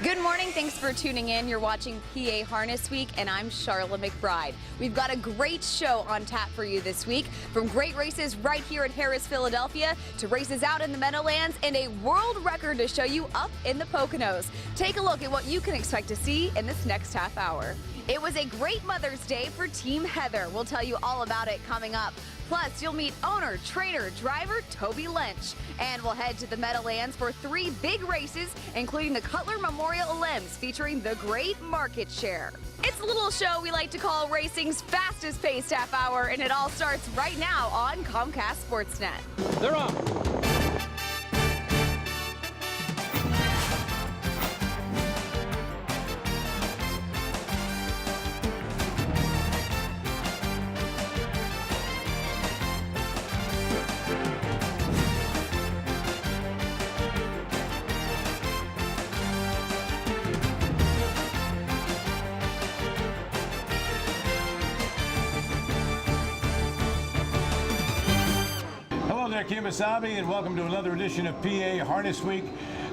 Good morning. Thanks for tuning in. You're watching PA Harness Week, and I'm Sharla McBride. We've got a great show on tap for you this week, from great races right here at Harrah's Philadelphia to races out in the Meadowlands and a world record to show you up in the Poconos. Take a look at what you can expect to see in this next half hour. It was a great Mother's Day for Team Heather. We'll tell you all about it coming up. Plus, you'll meet owner, trainer, driver Toby Lynch. And we'll head to the Meadowlands for 3 big races, including the Cutler Memorial elims, featuring the great market share. It's a little show we like to call racing's fastest paced half hour, and it all starts right now on Comcast Sportsnet. They're on. Kimasabi, and welcome to another edition of PA Harness Week,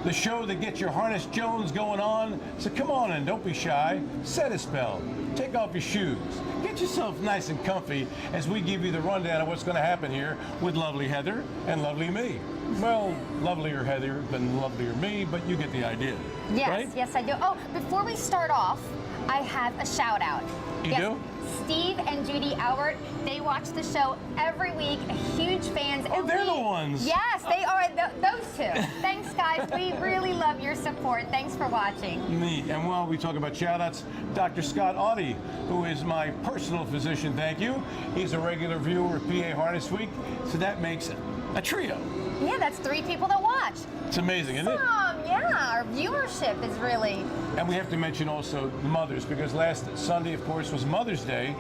the show that gets your harness Jones going on. So come on in, don't be shy, set a spell, take off your shoes, get yourself nice and comfy as we give you the rundown of what's going to happen here with lovely Heather and lovely me. Well, lovelier Heather than lovelier me, but you get the idea. Yes, right? Yes I do. Oh, before we start off, I have a shout out. You do? Steve and Judy Albert, they watch the show every week, huge fans. Oh, they're the ones. Yes, they are those two. Thanks, guys. We really love your support. Thanks for watching. Neat. And while we talk about shout-outs, Dr. Scott Audie, who is my personal physician, thank you. He's a regular viewer of PA Harness Week, so that makes a trio. Yeah, that's 3 people that watch. It's amazing, isn't it? Yeah, our viewership is really... And we have to mention also the mothers, because last Sunday, of course, was Mother's Day.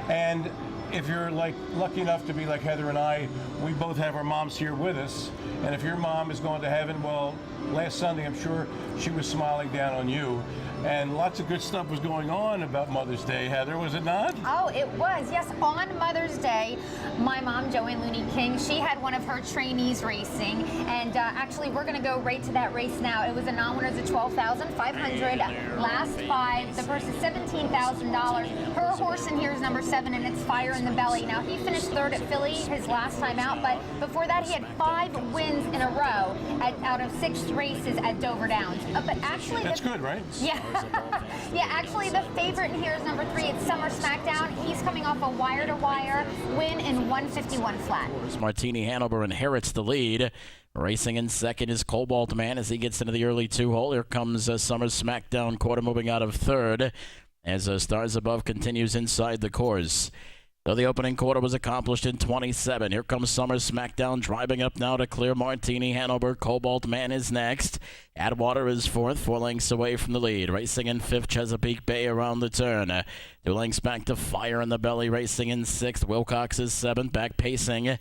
And if you're like lucky enough to be like Heather and I, we both have our moms here with us. And if your mom is going to heaven, well, last Sunday, I'm sure she was smiling down on you. And lots of good stuff was going on about Mother's Day, Heather, was it not? Oh, it was, yes. On Mother's Day, my mom, Joann Looney King, she had one of her trainees racing. And actually, we're going to go right to that race now. It was a non-winners of $12,500. Last 5, the purse is $17,000. Her horse in here is number 7, and it's Fire in the Belly. Now, he finished 3rd at Philly his last time out, but before that, he had 5 wins in a row out of 6 races at Dover Downs. But actually... That's good, right? Yeah. Yeah, actually, the favorite in here is number 3. It's Summer Smackdown. He's coming off a wire-to-wire win in 151 flat. Martine, Hanover, and Harrah's the lead. Racing in second is Cobalt Man as he gets into the early 2-hole. Here comes Summer Smackdown, quarter moving out of 3rd as Stars Above continues inside the course. So the opening quarter was accomplished in 27. Here comes Summer Smackdown driving up now to clear Martine, Hanover. Cobalt Man is next. Atwater is 4th, 4 lengths away from the lead. Racing in 5th, Chesapeake Bay around the turn. 2 lengths back to Fire in the Belly. Racing in 6th. Wilcox is 7th, back pacing.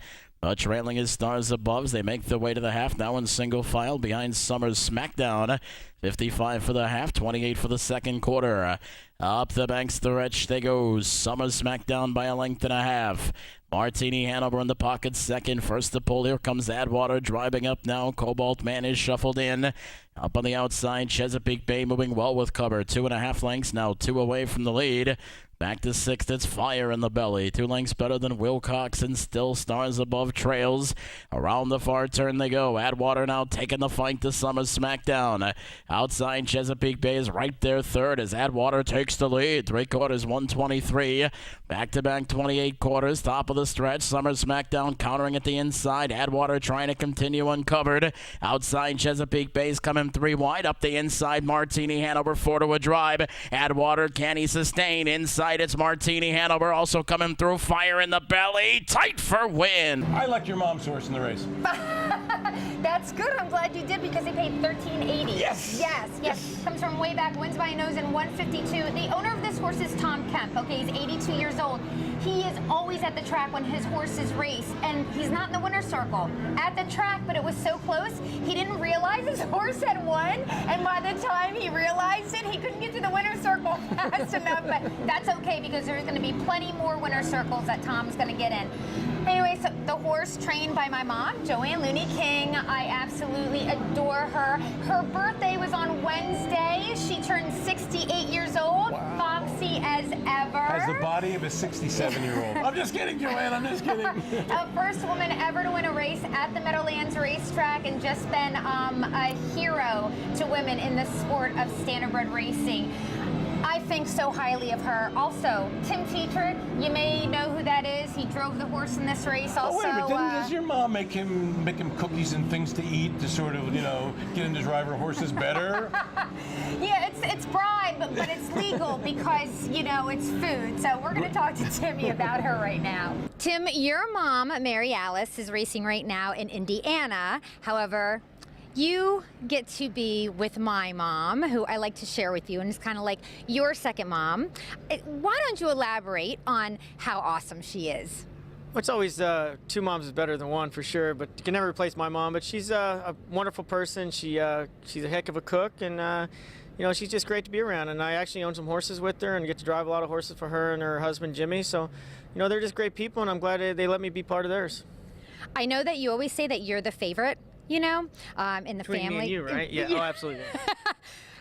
Trailing is Stars Above. They make their way to the half now in single file behind Summer's Smackdown. 55 for the half, 28 for the second quarter. Up the bank stretch they go. Summer Smackdown by a length and a half. Martine, Hanover in the pocket second. First to pull, here comes Atwater driving up now. Cobalt Man is shuffled in. Up on the outside, Chesapeake Bay moving well with cover. 2.5 lengths, now 2 away from the lead. Back to 6th, it's Fire in the Belly. 2 lengths better than Wilcox, and still Stars Above trails. Around the far turn they go. Atwater now taking the fight to Summer Smackdown. Outside, Chesapeake Bay is right there 3rd as Atwater takes the lead. 3 quarters, 123. Back-to-back 28 quarters, top of the stretch. Summer Smackdown countering at the inside. Atwater trying to continue uncovered. Outside, Chesapeake Bay's coming 3 wide. Up the inside, Martine, Hanover 4 to a drive. Atwater, can he sustain? Inside, it's Martine, Hanover also coming through. Fire in the Belly, tight for win. I like your mom's horse in the race. That's good. I'm glad you did because he paid $13.80. Yes. Comes from way back, wins by a nose in 152. The owner of this horse is Tom Kemp. Okay, he's 82 years old. He is always at the track when his horses race, and he's not in the winner's circle at the track, but it was so close, he didn't realize his horse had won, and by the time he realized it, he couldn't get to the winner's circle fast enough, but that's okay because there's going to be plenty more winner's circles that Tom's going to get in. Anyway, so the horse trained by my mom, Joann Looney King. I absolutely adore her. Her birthday was on Wednesday. She turned 68 years old, foxy as ever. Has the body of a 67-year-old. I'm just kidding, Joann, I'm just kidding. First woman ever to win a race at the Meadowlands racetrack, and just been a hero to women in the sport of standardbred racing. I think so highly of her. Also, Tim Tetrick, you may know who that is. He drove the horse in this race. Also, wait a minute, does your mom make him cookies and things to eat to sort of, you know, get him to drive her horses better? Yeah, it's bribe, but it's legal because, you know, it's food. So we're going to talk to Timmy about her right now. Tim, your mom, Mary Alice, is racing right now in Indiana. However, you get to be with my mom, who I like to share with you, and it's kind of like your second mom. Why don't you elaborate on how awesome she is? Well, it's always two moms is better than one for sure, but you can never replace my mom. But she's a wonderful person. She's a heck of a cook, and you know, she's just great to be around. And I actually own some horses with her and get to drive a lot of horses for her and her husband Jimmy. So, you know, they're just great people, and I'm glad they let me be part of theirs. I know that you always say that you're the favorite, you know, in the Between family. Me and you, right? Yeah. Oh, absolutely.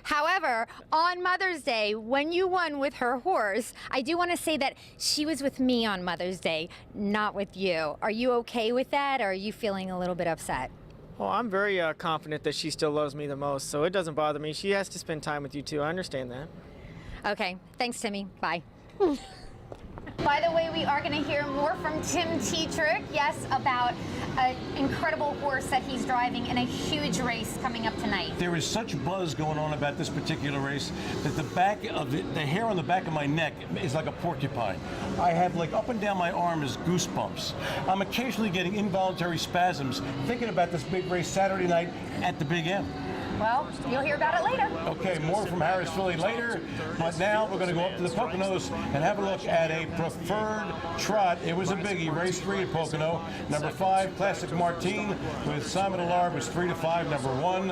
However, on Mother's Day, when you won with her horse, I do want to say that she was with me on Mother's Day, not with you. Are you okay with that, or are you feeling a little bit upset? Well, I'm very confident that she still loves me the most, so it doesn't bother me. She has to spend time with you, too. I understand that. Okay. Thanks, Timmy. Bye. By the way, we are going to hear more from Tim Tetrick, yes, about an incredible horse that he's driving in a huge race coming up tonight. There is such buzz going on about this particular race that the back of the hair on the back of my neck is like a porcupine. I have, like, up and down my arm is goosebumps. I'm occasionally getting involuntary spasms thinking about this big race Saturday night at the Big M. Well, you'll hear about it later. Okay, more from Harrah's Philly later, but now we're going to go up to the Poconos and have a look at a preferred trot. It was a biggie, race 3 at Pocono. Number 5, Classic Martine, with Simon Allard was 3-5. Number 1,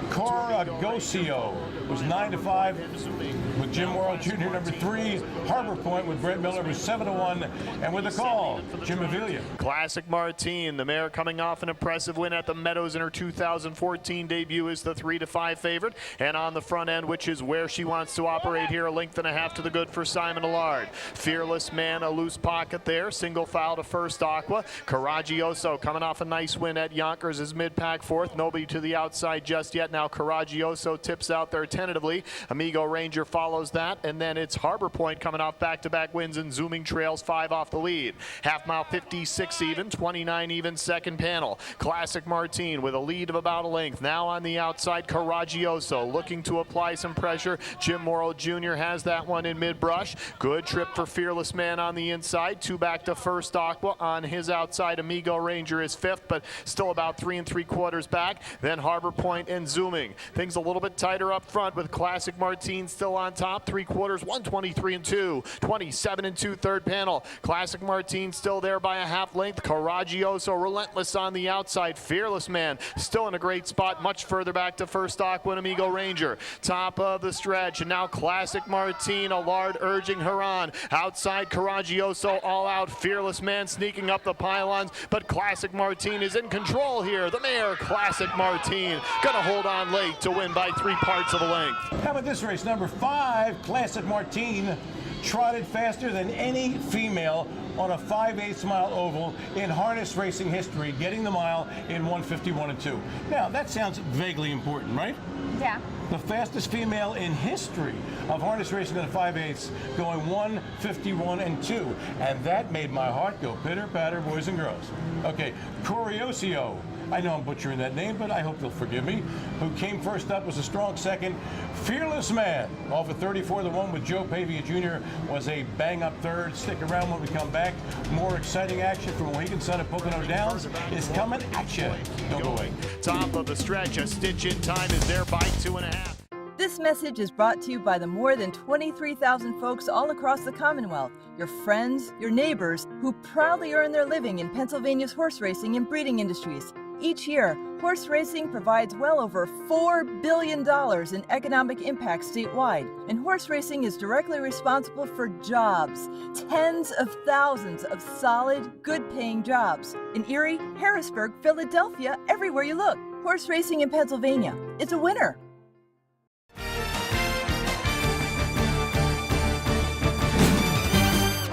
Coragocio was 9-5 with Jim Worrell Jr. Number 3, Harbor Point with Brett Miller was 7-1, and with the call, Jim Avila. Classic Martine, the mare coming off an impressive win at the Meadows in her 2014 debut, is the 3-5 favorite, and on the front end, which is where she wants to operate here, a length and a half to the good for Simon Allard. Fearless Man, a loose pocket there, single foul to first Aqua. Coraggioso coming off a nice win at Yonkers is mid-pack fourth, nobody to the outside just yet. Now Coraggioso tips out there tentatively. Amigo Ranger follows that, and then it's Harbor Point coming off back-to-back wins and zooming trails 5 off the lead. Half mile 56 even, 29 even second panel. Classic Martine with a lead of about a length. Now on the outside, Coraggioso looking to apply some pressure. Jim Worrell Jr. has that one in mid-brush. Good trip for Fearless Man on the inside. 2 back to first Aqua on his outside. Amigo Ranger is 5th, but still about 3 3/4 back. Then Harbor Point and zooming. Things a little bit tighter up front with Classic Martine still on top. 3/4, 123 2, 27 2 third panel. Classic Martine still there by a half length. Coraggioso relentless on the outside. Fearless Man still in a great spot, much further back to first Aqua and Amigo Ranger. Top of the stretch, and now Classic Martine, Allard urging her on. Outside Coraggioso all out. Fearless Man sneaking up the pylons, but Classic Martine is in control here. The mare, Classic Martine, gonna hold on late to win by 3 parts of a length. How about this race? Number 5, Classic Martine, trotted faster than any female on a 5/8 mile oval in harness racing history, getting the mile in 1:51 2. Now, that sounds vaguely important, right? Yeah. The fastest female in history of harness racing on a 5/8, going 1:51 2. And that made my heart go pitter-patter, boys and girls. Okay, Coraggioso. I know I'm butchering that name, but I hope you'll forgive me. Who came first up was a strong second. Fearless Man, off at 34-1 with Joe Pavia Jr. was a bang-up third. Stick around when we come back. More exciting action from Mohegan side of Pocono Downs is coming at you. Don't go away. Top of the stretch, a stitch in time is there by 2.5. This message is brought to you by the more than 23,000 folks all across the Commonwealth, your friends, your neighbors, who proudly earn their living in Pennsylvania's horse racing and breeding industries. Each year, horse racing provides well over $4 billion in economic impact statewide, and horse racing is directly responsible for jobs, tens of thousands of solid, good-paying jobs in Erie, Harrisburg, Philadelphia, everywhere you look. Horse racing in Pennsylvania, it's a winner.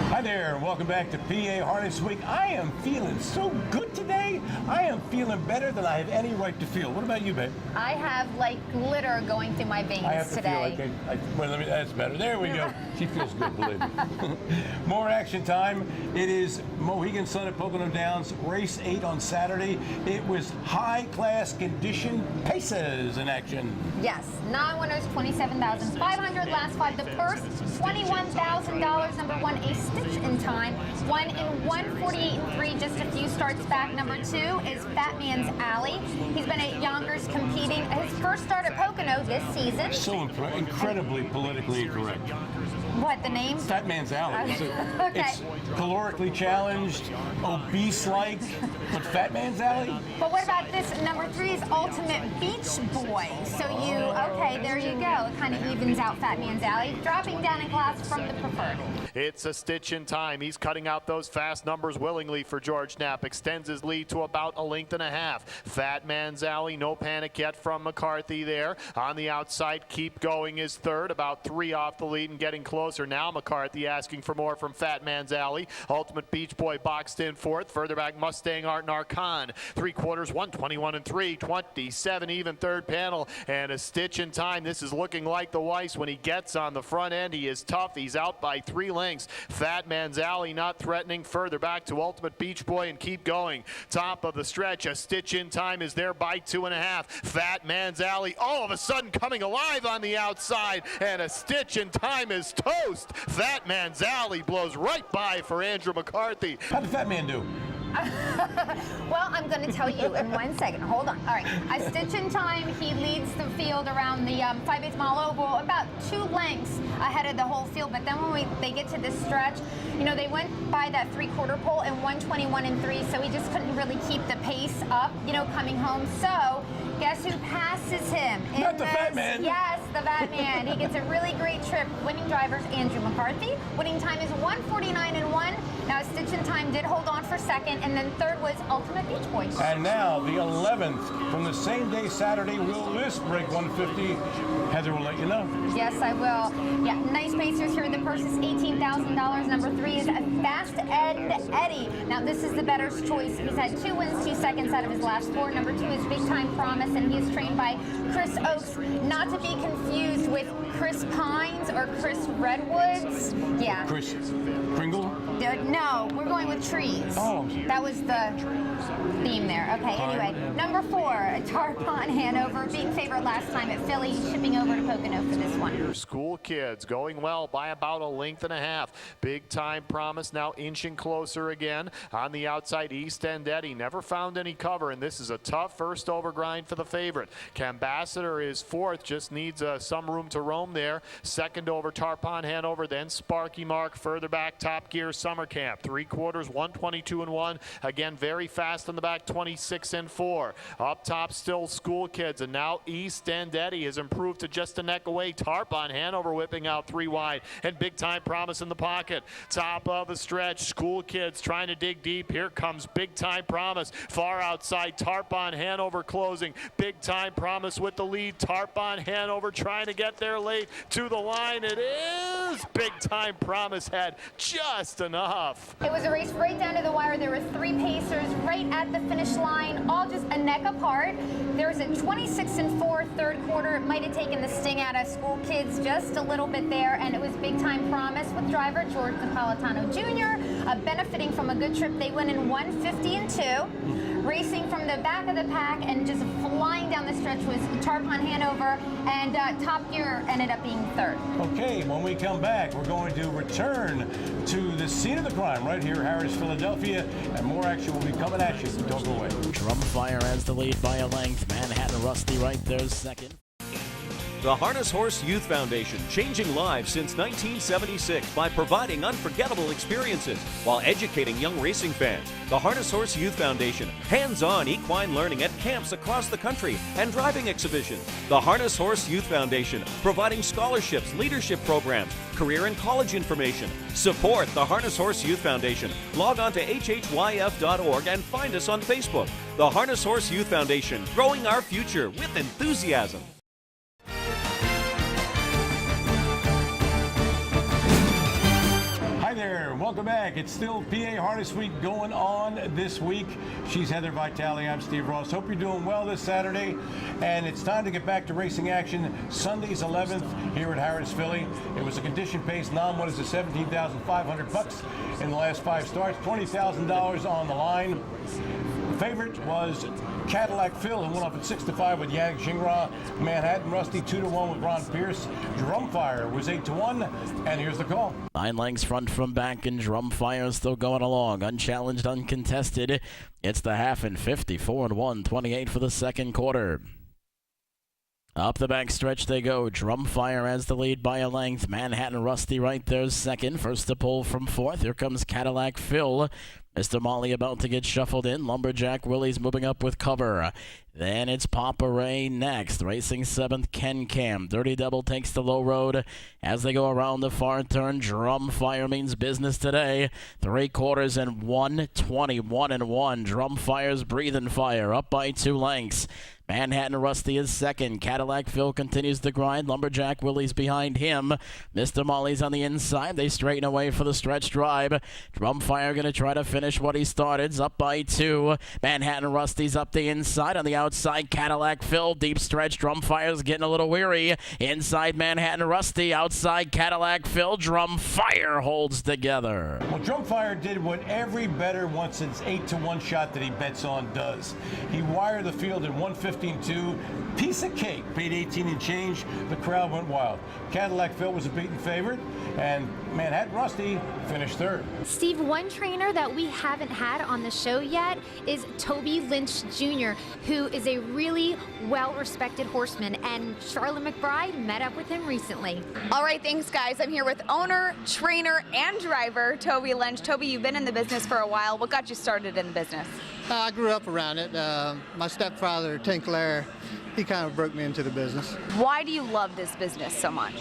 Hi there, and welcome back to PA Harness Week. I am feeling so good today. I am feeling better than I have any right to feel. What about you, babe? I have like glitter going through my veins I have to today. feel like that's better. There we go. She feels good, believe me. More action time. It is Mohegan Sun at Pocono Downs, race 8 on Saturday. It was high-class condition paces in action. Yes, non-winners $27,500. Last 5 the purse, $21,000. Number 1, a stitch in time. 1 in 1:48.3, just a few starts back. Number 2 is Fat Man's Alley. He's been at Yonkers competing. His first start at Pocono this season. So incredibly politically incorrect. What, the name? Fat Man's Alley. Okay. It's calorically challenged, obese-like, but Fat Man's Alley? But what about this? Number 3 is Ultimate Beach Boy. So okay, there you go. It kind of evens out Fat Man's Alley, dropping down in class from the preferred. It's a stitch in time. He's cutting out those fast numbers willingly for George Knapp. Extends his lead to about 1.5 lengths. Fat Man's Alley, no panic yet from McCarthy there. On the outside, Keep Going is third, about 3 off the lead and getting closer. Now McCarthy asking for more from Fat Man's Alley. Ultimate Beach Boy boxed in fourth. Further back, Mustang Art Narcon. 3/4, 121 and 3, 27 even third panel, and a stitch in time. This is looking like the Weiss when he gets on the front end. He is tough. He's out by 3 lengths. Fat Man's Alley not threatening. Further back to Ultimate Beach Boy and Keep Going. Top of the stretch, a stitch in time is there by 2.5. Fat Man's Alley all of a sudden coming alive on the outside, and a stitch in time is toast. Fat Man's Alley blows right by for Andrew McCarthy. How'd the Fat Man do? Well, I'm going to tell you in 1 second. Hold on. All right. A stitch in time. He leads the field around the 5/8 mile oval, about 2 lengths ahead of the whole field. But then when they get to this stretch, they went by that 3/4 pole in 121 and 3, so he just couldn't really keep the pace up, coming home. So guess who passes him? Not the Fat Man. Yes, the Fat Man. He gets a really great trip. Winning driver's Andrew McCarthy. Winning time is 1:49 and 1. Now, a stitch in time did hold on for second, and then third was Ultimate Beach Boy. And now the 11th from the same day Saturday. Will this break 150? Heather will let you know. Yes, I will. Yeah, nice pacers here. The purse is $18,000. Number 3 is Fast End Eddie. Now, this is the bettor's choice. He's had 2 wins, 2 seconds out of his last 4. Number 2 is Big Time Promise, and he is trained by Chris Oakes, not to be confused with Chris Pines or Chris Redwoods. Yeah. Chris Kringle? No, we're going with trees. Oh. That was the theme there. Okay, anyway. Number 4, Tarpon Hanover, being favorite last time at Philly, shipping over to Pocono for this one. Your school kids going well by about 1.5 lengths. Big Time Promise now inching closer again. On the outside, East End Eddie never found any cover, and this is a tough first over grind for the favorite. Cambassador is 4th, just needs some room to roam there. Second over Tarpon Hanover, then Sparky Mark. Further back, Top Gear Summer Camp. 3/4, 122 and 1. Again, very fast in the back, 26 and 4. Up top, still school kids, and now East End Eddie has improved to just a neck away. Tarpon Hanover whipping out 3 wide, and Big Time Promise in the pocket. Top of the stretch, school kids trying to dig deep. Here comes Big Time Promise. Far outside, Tarpon Hanover closing. Big Time Promise with the lead. Tarpon Hanover trying to get there late to the line. It is Big Time Promise had just enough. It was a race right down to the wire. There were 3 pacers right at the finish line, all just a neck apart. There was a 26 and 4 third quarter. It might have taken the sting out of school kids just a little bit there, and it was Big Time Promise with driver George Napolitano Jr. Benefiting from a good trip. They went in 150 and 2. Racing from the back of the pack and just flying down the stretch was Tarpon Hanover, and Top Gear ended up being 3rd. Okay, when we come back, we're going to return to the scene of the crime right here, Harrahis, Philadelphia, and more action will be coming at you. Don't go away. Drumfire has the lead by a length. Manhattan Rusty right there second. The Harness Horse Youth Foundation, changing lives since 1976 by providing unforgettable experiences while educating young racing fans. The Harness Horse Youth Foundation, hands-on equine learning at camps across the country and driving exhibitions. The Harness Horse Youth Foundation, providing scholarships, leadership programs, career and college information. Support the Harness Horse Youth Foundation. Log on to hhyf.org and find us on Facebook. The Harness Horse Youth Foundation, growing our future with enthusiasm. Hi there, welcome back. It's still PA Harness Week going on this week. She's Heather Vitale, I'm Steve Ross. Hope you're doing well this Saturday. And it's time to get back to racing action. Sunday's 11th here at Harrah's Philly. It was a condition-paced non-winners of $17,500 in the last 5 starts, $20,000 on the line. The favorite was Cadillac Phil, who went off at 6-5 with Yannick Gingras. Manhattan Rusty 2-1 with Ron Pierce. Drumfire was 8-1, and here's the call. 9 lengths front from back, and Drumfire still going along, unchallenged, uncontested. It's the half and 54-1, 28 for the second quarter. Up the back stretch they go. Drumfire has the lead by a length. Manhattan Rusty right there second. First to pull from fourth. Here comes Cadillac Phil. Mr. Molly about to get shuffled in. Lumberjack Willie's moving up with cover. Then it's Papa Ray next. Racing 7th, Ken Cam. Dirty Double takes the low road. As they go around the far turn, Drumfire means business today. 3 quarters and 1:21-1. Drumfire's breathing fire up by 2 lengths. Manhattan Rusty is second. Cadillac Phil continues to grind. Lumberjack Willie's behind him. Mr. Molly's on the inside. They straighten away for the stretch drive. Drumfire going to try to finish what he started. It's up by 2. Manhattan Rusty's up the inside. On the outside, Cadillac Phil. Deep stretch. Drumfire's getting a little weary. Inside Manhattan Rusty. Outside Cadillac Phil. Drumfire holds together. Well, Drumfire did what every bettor wants its 8-1 shot that he bets on does. He wired the field at 115-2. Piece of cake. Paid 18 and change. The crowd went wild. Cadillac Phil was a beaten favorite, and Manhattan Rusty finished third. Steve, one trainer that we haven't had on the show yet is Toby Lynch Jr., who is a really well-respected horseman, and Sharla McBride met up with him recently. All right, thanks, guys. I'm here with owner, trainer, and driver Toby Lynch. Toby, you've been in the business for a while. What got you started in the business? I grew up around it. My stepfather, Tinkler, he kind of broke me into the business. Why do you love this business so much?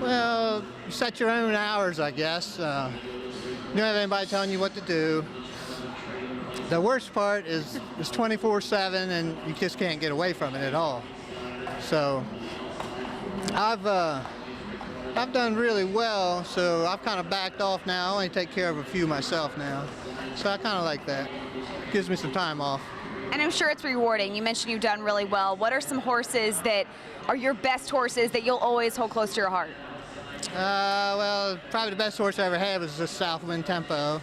Well, you set your own hours, I guess. You don't have anybody telling you what to do. The worst part is it's 24/7, and you just can't get away from it at all. So I've done really well, so I've kind of backed off now. I only take care of a few myself now. So I kind of like that. Gives me some time off. And I'm sure it's rewarding. You mentioned you've done really well. What are some horses that are your best horses that you'll always hold close to your heart? Well, probably the best horse I ever had was the Southwind Tempo.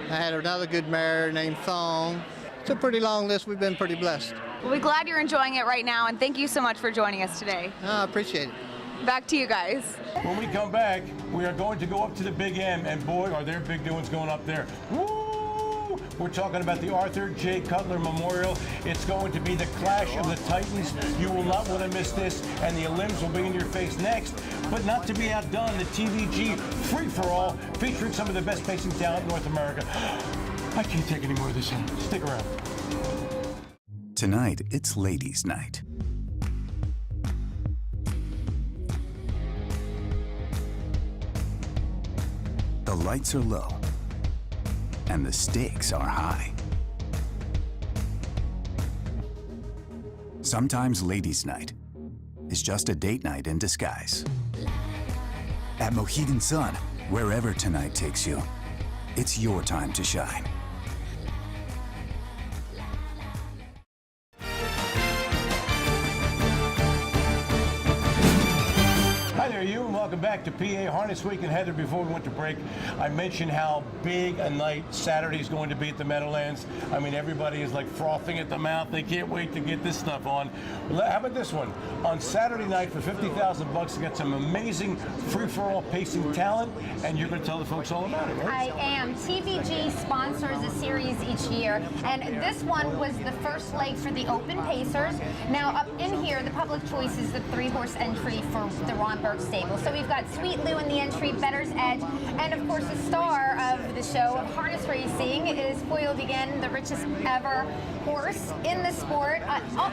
I had another good mare named Thong. It's a pretty long list. We've been pretty blessed. Well, we're glad you're enjoying it right now, and thank you so much for joining us today. I appreciate it. Back to you guys. When we come back, we are going to go up to the Big M, and boy, are there big doings going up there. Woo! We're talking about the Arthur J. Cutler Memorial. It's going to be the clash of the Titans. You will not want to miss this, and the elims will be in your face next. But not to be outdone, the TVG free-for-all featuring some of the best pacing talent in North America. I can't take any more of this in. Stick around. Tonight, it's ladies' night. The lights are low, and the stakes are high. Sometimes ladies' night is just a date night in disguise. At Mohegan Sun, wherever tonight takes you, it's your time to shine. Hi there, you, and welcome welcome back to PA Harness Week. And Heather, before we went to break, I mentioned how big a night Saturday is going to be at the Meadowlands. I mean, everybody is like frothing at the mouth. They can't wait to get this stuff on. How about this one? On Saturday night for $50,000, you got some amazing free-for-all pacing talent, and you're going to tell the folks all about it, right? I am. TVG sponsors a series each year, and this one was the first leg for the Open Pacers. Now, up in here, the public choice is the 3-horse entry for the Ron Burke stable. So we've got Sweet Lou in the entry, Better's Edge, and of course the star of the show, Harness Racing, is foiled again, the richest ever horse in the sport.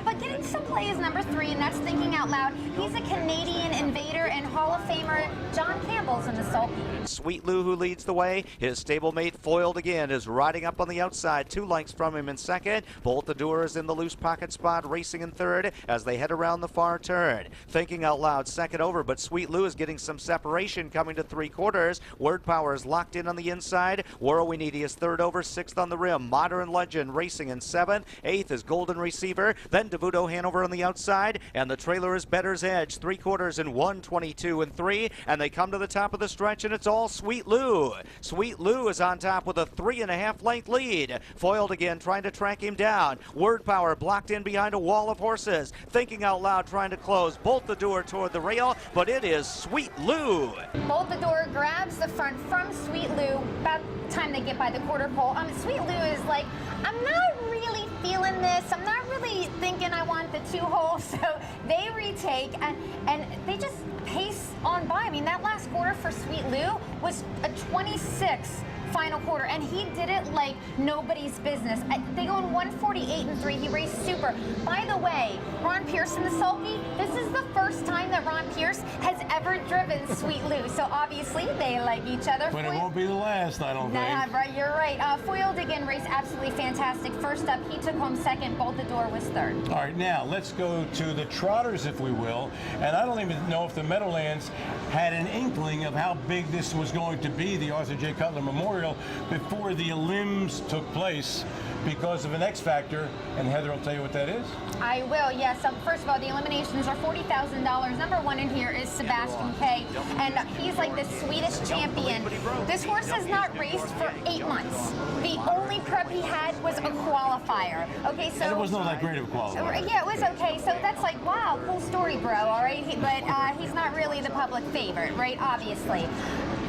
But getting some play is number 3, and that's Thinking Out Loud. He's a Canadian invader, and Hall of Famer John Campbell's in the sulky. Sweet Lou, who leads the way. His stablemate Foiled Again is riding up on the outside, 2 lengths from him in second. Bolt the Doer is in the loose pocket spot, racing in third as they head around the far turn. Thinking Out Loud second over, but Sweet Lou is getting some separation coming to 3/4. Word Power is locked in on the inside. Woro We Need is third over, 6th on the rim. Modern Legend racing in 7th. 8th is Golden Receiver. Then DeVuto Hanover on the outside, and the trailer is Better's Edge. 3/4 in 1:22 and 3, and they come to the top of the stretch, and it's all Sweet Lou. Sweet Lou is on top with a 3.5 length lead. Foiled Again trying to track him down. Word Power blocked in behind a wall of horses. Thinking Out Loud trying to close. Bolt the Door toward the rail, but it is Sweet Lou. Bolt the Door grabs the front from Sweet Lou about the time they get by the quarter pole. Sweet Lou is like, I'm not really feeling this. I'm not really thinking I want the 2-hole. So they retake, and they just pace on by. I mean, that last quarter for Sweet Lou was a 26 final quarter, and he did it like nobody's business. They go in 1:48 and 3. He raced super. By the way, Ron Pierce in the sulky, this is the first time that Ron Pierce has ever driven Sweet Lou. So obviously they like each other. But it won't be the last, I don't think. Right, you're right. Foiled Again raced absolutely fantastic. First up, he took home second. Bolt the Door was third. All right, now let's go to the trotters, if we will. And I don't even know if the Meadowlands had an inkling of how big this was going to be, the Arthur J. Cutler Memorial, before the elims took place because of an X factor. And Heather will tell you what that is. I will, yes. First of all, the eliminations are $40,000. Number 1 in here is Sebastian K, and he's like the Swedish champion. This horse has not raced for 8 months. The only prep he had was a qualifier. Okay, so and it wasn't that great of a qualifier. Yeah, it was okay. So that's like, wow, cool story, bro. All right, but he's not really the public favorite, right? Obviously.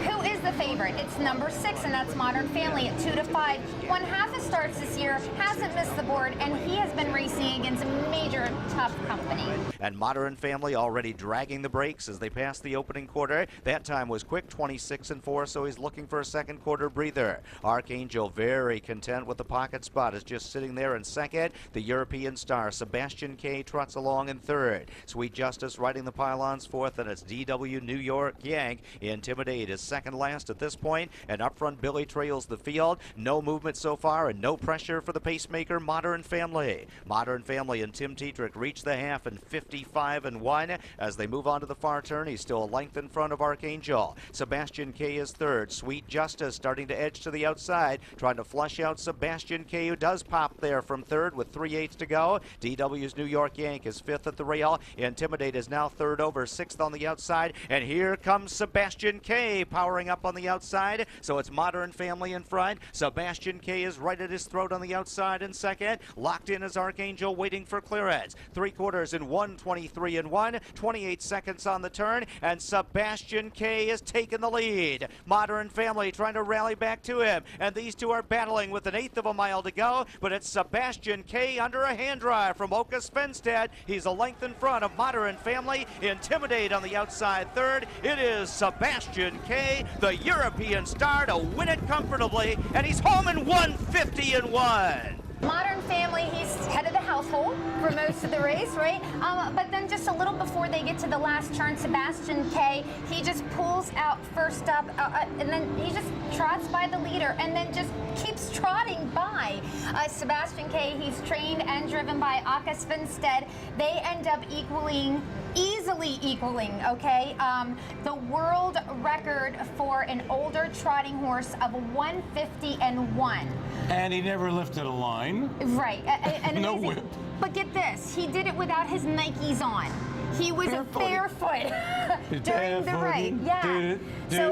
Who is the favorite? It's number 6, and that's Modern Family at 2-5. 1/2 his starts this year, hasn't missed the board, and he has been racing against a major tough company. And Modern Family already dragging the brakes as they pass the opening quarter. That time was quick, 26 and 4, so he's looking for a second quarter breather. Archangel very content with the pocket spot, is just sitting there in second. The European star Sebastian K trots along in third. Sweet Justice riding the pylons fourth, and it's DW New York Yank. Intimidate is second last at this point, and up front Billy trails the field. No movement so far and no pressure for the pacemaker Modern Family. Modern Family and Tim Tetrick reach the half in 55 and 1 as they move on to the far turn. He's still a length in front of Archangel. Sebastian K is third. Sweet Justice starting to edge to the outside, trying to flush out Sebastian K, who does pop there from third with 3/8 to go. DW's New York Yank is fifth at the rail. Intimidate is now third over, 6th on the outside, and here comes Sebastian K powering up on the outside. So it's Modern Family in front. Sebastian K is right at his throat on the outside in second. Locked in is Archangel waiting for clearance. 3/4 in 1:23 and 1. 28 seconds on the turn, and Sebastian K is taking the lead. Modern Family trying to rally back to him, and these two are battling with 1/8 of a mile to go, but it's Sebastian K under a hand drive from Oka Svenstedt. He's a length in front of Modern Family. Intimidate on the outside third. It is Sebastian K, the European star, to win it comfortably, and he's home in 1:50 and 1. Modern Family, he's head of the household for most of the race, right? But then just a little before they get to the last turn, Sebastian K, he just pulls out first up, and then he just trots by the leader, and then just keeps trotting by. Sebastian K, he's trained and driven by Oka Svenstedt. They end up easily equaling, okay, the world record for an older trotting horse of 150 and 1. And he never lifted a line. Right. And no whip. But get this, he did it without his Nikes on. He was barefoot during the race. Yeah. So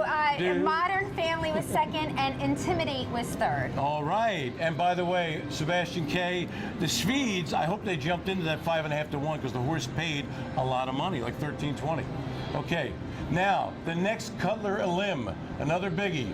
Modern Family was second, and Intimidate was third. All right. And by the way, Sebastian K, the Swedes, I hope they jumped into that 5.5 to 1 because the horse paid a lot of money, like $13.20. Okay. Now, the next Cutler Elim, another biggie.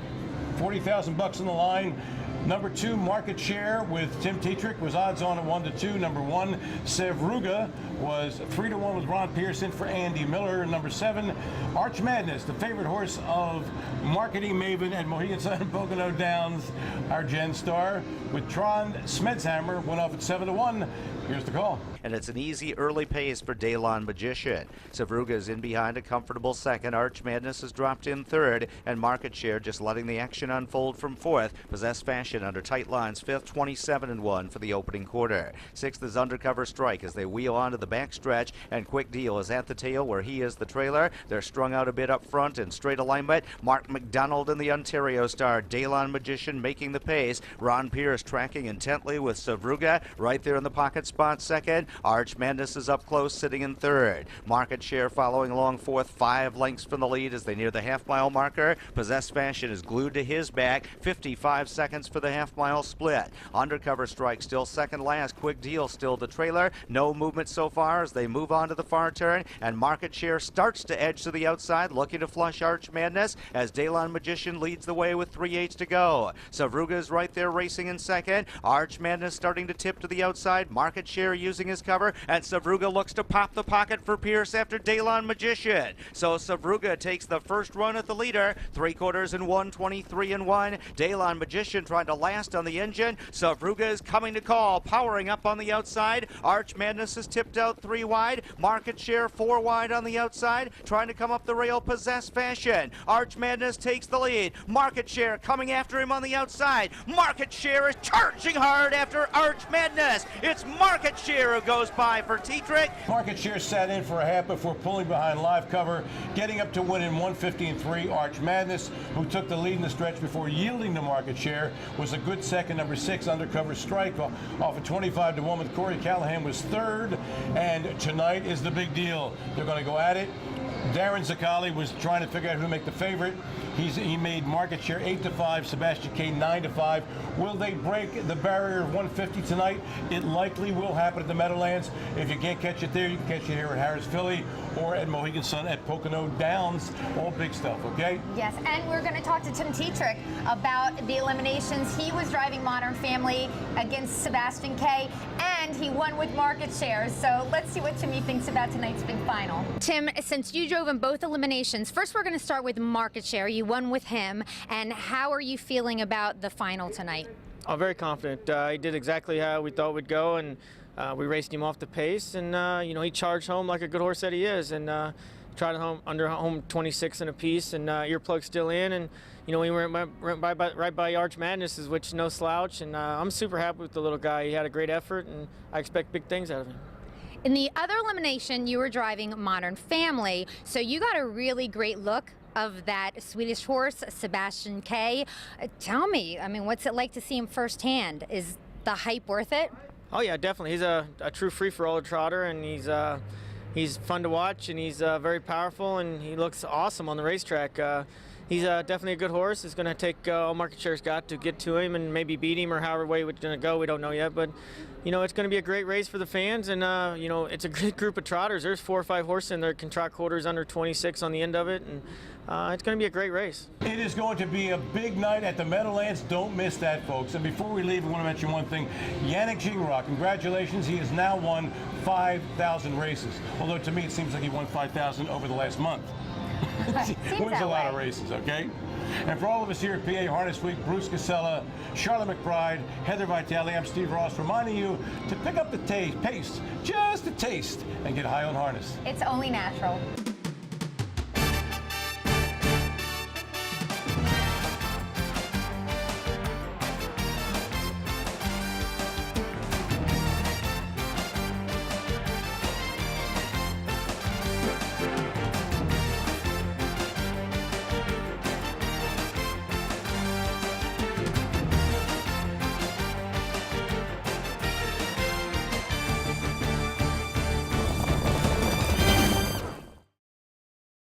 40,000 bucks on the line. Number 2, Market Share with Tim Tetrick was odds on at 1 to 2. Number 1, Sevruga was 3 to 1 with Ron Pearson for Andy Miller. Number 7, Arch Madness, the favorite horse of marketing maven at Mohegan Sun and Pocono Downs, our Gen Star, with Tron Smedshammer, went off at 7 to 1. Here's the call. And it's an easy early pace for Daylon Magician. Sevruga is in behind a comfortable second. Arch Madness has dropped in third, and Market Share just letting the action unfold from fourth. Possessed Fashion under tight lines, fifth, 27-1 for the opening quarter. Sixth is Undercover Strike as they wheel onto the backstretch, and Quick Deal is at the tail where he is the trailer. They're strung out a bit up front in straight alignment. Mark McDonald and the Ontario star Daylon Magician making the pace. Ron Pierce tracking intently with Sevruga right there in the pocket spot second. Arch Madness is up close, sitting in third. Market Share following along fourth, 5 lengths from the lead as they near the half-mile marker. Possessed Fashion is glued to his back. 55 seconds for the half-mile split. Undercover Strike still second last. Quick Deal still the trailer. No movement so far as they move on to the far turn, and Market Share starts to edge to the outside, looking to flush Arch Madness as Daylon Magician leads the way with 3/8 to go. Sevruga is right there racing in second. Arch Madness starting to tip to the outside. Market Share using his cover, and Sevruga looks to pop the pocket for Pierce after Daylon Magician. So Sevruga takes the first run at the leader, 3/4 and 1, 23-1. Daylon Magician trying to last on the engine. Sevruga is coming to call, powering up on the outside. Arch Madness is tipped out 3 wide. Market Share 4 wide on the outside, trying to come up the rail. Possessed Fashion. Arch Madness takes the lead. Market Share coming after him on the outside. Market Share is charging hard after Arch Madness. It's Market Share who goes by for Tetrick. Market Share sat in for a half before pulling behind live cover, getting up to win in 1:50.3. Arch Madness, who took the lead in the stretch before yielding to Market Share, was a good second. Number 6, Undercover Strike, off at 25 to 1 with Corey Callahan was third. And tonight is the big deal. They're going to go at it. Darren Zaccali was trying to figure out who to make the favorite. He made Market Share 8 to 5, Sebastian K 9 to 5. Will they break the barrier of 150 tonight? It likely will happen at the Meadowlands. If you can't catch it there, you can catch it here at Harrah's Philly or at Mohegan Sun at Pocono Downs. All big stuff, okay? Yes, and we're going to talk to Tim Tetrick about the eliminations. He was driving Modern Family against Sebastian K, and he won with Market Share. So let's see what Timmy thinks about tonight's big final. Tim, since you drove in both eliminations, first we're going to start with Market Share. You won with him, and how are you feeling about the final tonight? I'm very confident. He did exactly how we thought we'd go, and we raced him off the pace, and he charged home like a good horse that he is, and tried home under home 26 and a piece, and earplug still in, and he went right by Arch Madness, which no slouch, and I'm super happy with the little guy. He had a great effort, and I expect big things out of him. In the other elimination, you were driving Modern Family, so you got a really great look of that Swedish horse, Sebastian K. Tell me, what's it like to see him firsthand? Is the hype worth it? Oh yeah, definitely. He's a true free-for-all trotter, and he's fun to watch, and he's very powerful, and he looks awesome on the racetrack. He's definitely a good horse. It's going to take all Market Share's got to get to him and maybe beat him, or however way it's going to go. We don't know yet, but it's going to be a great race for the fans, and it's a good group of trotters. There's 4 or 5 horses in there can trot quarters under 26 on the end of it, and it's going to be a great race. It is going to be a big night at the Meadowlands. Don't miss that, folks. And before we leave, I want to mention one thing. Yannick Gingras, congratulations. He has now won 5,000 races. Although to me, it seems like he won 5,000 over the last month. Wins a lot of races, okay? And for all of us here at PA Harness Week, Bruce Casella, Sharla McBride, Heather Vitale, I'm Steve Ross, reminding you to pick up the pace, just a taste, and get high on harness. It's only natural.